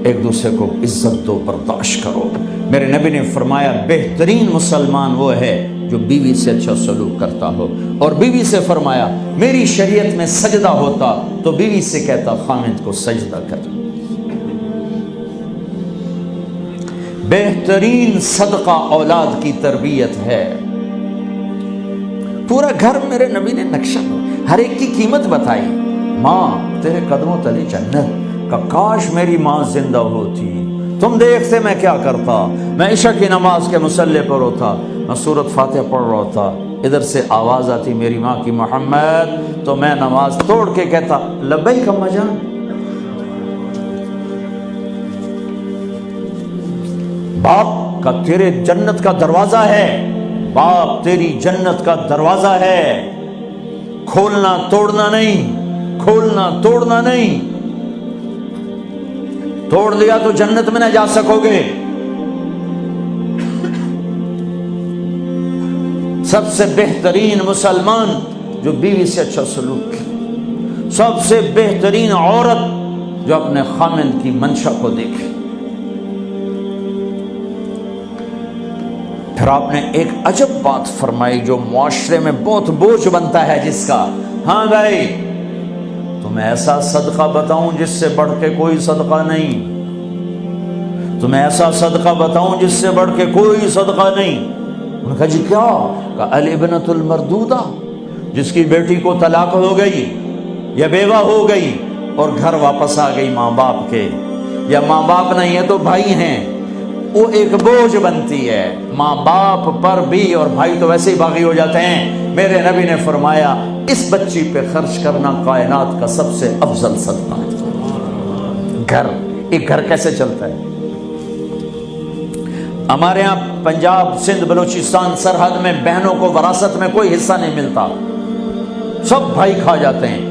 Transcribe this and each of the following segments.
ایک دوسرے کو عزت دو، برداشت کرو۔ میرے نبی نے فرمایا بہترین مسلمان وہ ہے جو بیوی سے اچھا سلوک کرتا ہو، اور بیوی سے فرمایا میری شریعت میں سجدہ ہوتا تو بیوی سے کہتا خامند کو سجدہ کر۔ بہترین صدقہ اولاد کی تربیت ہے۔ پورا گھر میرے نبی نے نقشہ، ہر ایک کی قیمت بتائی۔ ماں تیرے قدموں تلے جنت، کا کاش میری ماں زندہ ہوتی، تم دیکھتے میں کیا کرتا، میں عشاء کی نماز کے مصلی پر ہوتا، میں سورۃ فاتحہ پڑھ رہا ہوتا، ادھر سے آواز آتی میری ماں کی محمد، تو میں نماز توڑ کے کہتا لبیک اماں جان۔ باپ کا تیرے جنت کا دروازہ ہے، باپ تیری جنت کا دروازہ ہے، کھولنا توڑنا نہیں، کھولنا توڑنا نہیں، توڑ دیا تو جنت میں نہ جا سکو گے۔ سب سے بہترین مسلمان جو بیوی سے اچھا سلوک کرے، سب سے بہترین عورت جو اپنے خامند کی منشا کو دیکھے۔ پھر آپ نے ایک عجب بات فرمائی جو معاشرے میں بہت بوجھ بنتا ہے جس کا، ہاں بھائی تمہیں ایسا صدقہ بتاؤں جس سے بڑھ کے کوئی صدقہ نہیں، تمہیں ایسا صدقہ بتاؤں جس سے بڑھ کے کوئی صدقہ نہیں۔ انہوں نے کہا جی کیا؟ کہا الابنۃ المردودہ، جس کی بیٹی کو طلاق ہو گئی یا بیوہ ہو گئی اور گھر واپس آ گئی ماں باپ کے، یا ماں باپ نہیں ہے تو بھائی ہیں، وہ ایک بوجھ بنتی ہے ماں باپ پر بھی، اور بھائی تو ویسے ہی باغی ہو جاتے ہیں۔ میرے نبی نے فرمایا اس بچی پہ خرچ کرنا کائنات کا سب سے افضل صدقہ ہے۔ گھر، ایک گھر کیسے چلتا ہے؟ ہمارے ہاں پنجاب سندھ بلوچستان سرحد میں بہنوں کو وراثت میں کوئی حصہ نہیں ملتا، سب بھائی کھا جاتے ہیں۔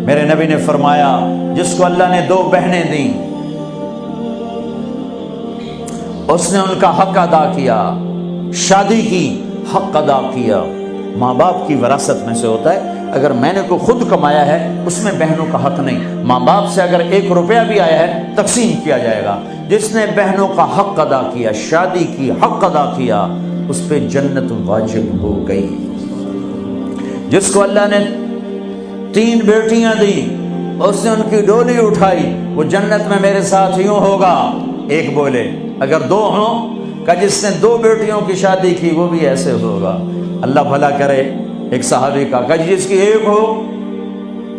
میرے نبی نے فرمایا جس کو اللہ نے 2 بہنیں دیں اس نے ان کا حق ادا کیا، شادی کی حق ادا کیا۔ ماں باپ کی وراثت میں سے ہوتا ہے، اگر میں نے کوئی خود کمایا ہے اس میں بہنوں کا حق نہیں، ماں باپ سے اگر 1 روپیہ بھی آیا ہے تقسیم کیا جائے گا۔ جس نے بہنوں کا حق ادا کیا، شادی کی حق ادا کیا، اس پہ جنت واجب ہو گئی۔ جس کو اللہ نے 3 بیٹیاں دی، اس نے ان کی ڈولی اٹھائی، وہ جنت میں میرے ساتھ یوں ہوگا۔ ایک بولے اگر 2 ہوں، کہ جس نے 2 بیٹیوں کی شادی کی وہ بھی ایسے ہوگا۔ اللہ بھلا کرے۔ ایک صحابی کا کہ جس کی 1 ہو،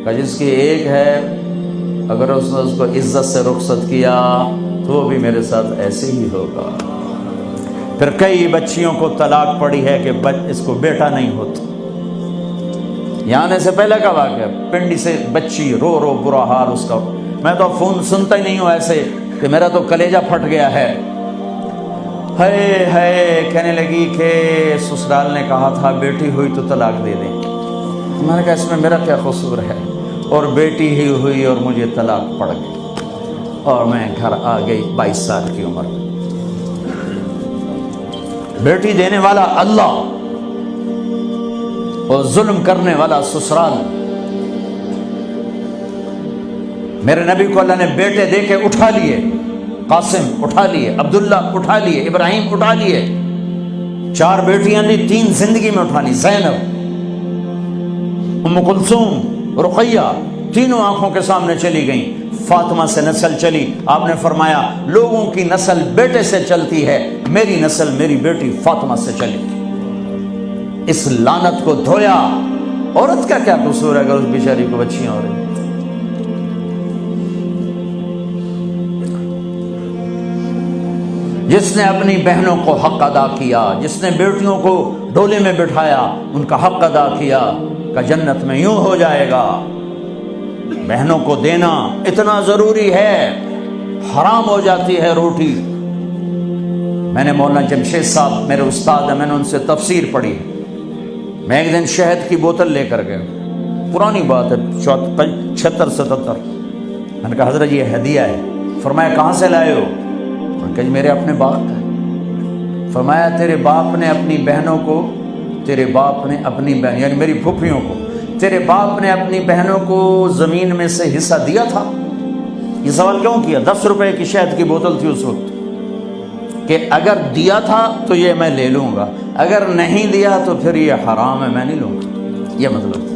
کہ جس کی 1 ہے، اگر اس نے اس کو عزت سے رخصت کیا تو وہ بھی میرے ساتھ ایسے ہی ہوگا۔ پھر کئی بچیوں کو طلاق پڑی ہے کہ اس کو بیٹا نہیں ہوتا۔ یہاں آنے سے پہلے کا واقعہ، پنڈی سے بچی رو رو برا حال اس کا، میں تو فون سنتا ہی نہیں ہوں ایسے کہ میرا تو کلیجہ پھٹ گیا ہے۔ ہے کہنے لگی کہ سسرال نے کہا تھا بیٹی ہوئی تو طلاق دے دیں۔ میں نے کہا اس میں میرا کیا قصور ہے، اور بیٹی ہی ہوئی اور مجھے طلاق پڑ گئی، اور میں گھر آ گئی 22 سال کی عمر میں۔ بیٹی دینے والا اللہ اور ظلم کرنے والا سسرال۔ میرے نبی کو اللہ نے بیٹے دے کے اٹھا لیے، قاسم اٹھا لیے، عبداللہ اٹھا لیے، ابراہیم اٹھا لیے، 4 بیٹیاں دی، 3 زندگی میں اٹھا لی، زینب، ام کلثوم، رقیہ، تینوں آنکھوں کے سامنے چلی گئیں۔ فاطمہ سے نسل چلی، آپ نے فرمایا لوگوں کی نسل بیٹے سے چلتی ہے، میری نسل میری بیٹی فاطمہ سے چلی۔ اس لعنت کو دھویا۔ عورت کا کیا قصور ہے اگر اس بیچاری کو بچیاں ہو رہی؟ جس نے اپنی بہنوں کو حق ادا کیا، جس نے بیٹیوں کو ڈولے میں بٹھایا، ان کا حق ادا کیا، کہ جنت میں یوں ہو جائے گا۔ بہنوں کو دینا اتنا ضروری ہے، حرام ہو جاتی ہے روٹی۔ میں نے مولانا جمشید صاحب میرے استاد ہیں، میں نے ان سے تفسیر پڑھی۔ میں ایک دن شہد کی بوتل لے کر گیا، پرانی بات ہے 76-77۔ میں نے کہا حضرت یہ ہدیہ ہے۔ فرمایا کہاں سے لائے ہو؟ کہ میرے اپنے باپ کا۔ فرمایا تیرے باپ نے اپنی بہنوں کو، تیرے باپ نے اپنی بہن یعنی میری پھوپھیوں کو، تیرے باپ نے اپنی بہنوں کو زمین میں سے حصہ دیا تھا؟ یہ سوال کیوں کیا؟ 10 روپے کی شہد کی بوتل تھی اس وقت، کہ اگر دیا تھا تو یہ میں لے لوں گا، اگر نہیں دیا تو پھر یہ حرام ہے، میں نہیں لوں گا، یہ مطلب تھا۔